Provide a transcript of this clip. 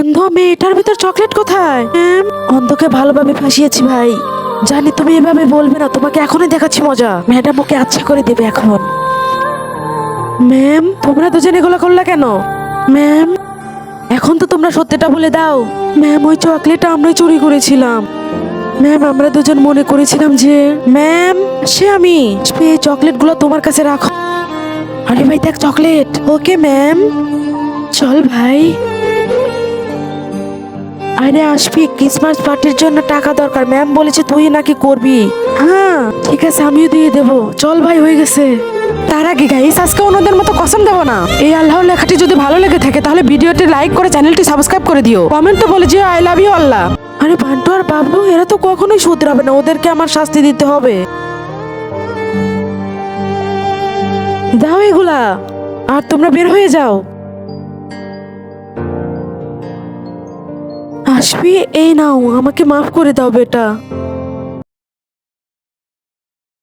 অন্ধ মেয়েটার ভিতর চকলেট কোথায়? ম্যাম, অন্ধকে ভালোভাবে ফাঁসিয়েছি ভাই। জানি তুমি এভাবে বলবে না, তোমাকে এখনই দেখাচ্ছি মজা। ম্যাডাম ওকে আচ্ছা করে দেবে এখন। ম্যাম, তোমরা দুজন এগুলো করলা কেন? ম্যাম, এখন তো তোমরা সত্যিটা বলে দাও। ম্যাম, ওই চকলেটটা আমরাই চুরি করেছিলাম। ম্যাম, আমরা দুজন মনে করেছিলাম যে ম্যাম সে আমি এই চকলেটগুলো তোমার কাছে রাখো। আরে ভাই দেখ চকলেট। ওকে ম্যাম, চল ভাই। আরে আসবি, ক্রিসমাস পার্টির জন্য টাকা দরকার। ম্যাম বলেছে তুই নাকি করবি। হ্যাঁ ঠিক আছে, আমিও দিয়ে দেবো। চল ভাই, হয়ে গেছে। তার আগে গাইস, আজকে অন্যদের মতো কসম দেবো না। এই আল্লাহর লেখাটি যদি ভালো লেগে থাকে তাহলে ভিডিওটি লাইক করে চ্যানেলটি সাবস্ক্রাইব করে দিও। কমেন্টে বলে যে আই লাভ ইউ আল্লাহ। আরে বান্টু আর বাবলু এরা তো কখনোই শুধরাবে না, ওদেরকে আমার শাস্তি দিতে হবে। দাও এগুলা, আর তোমরা বের হয়ে যাও। আসবি, এই নাও, আমাকে মাফ করে দাও বেটা।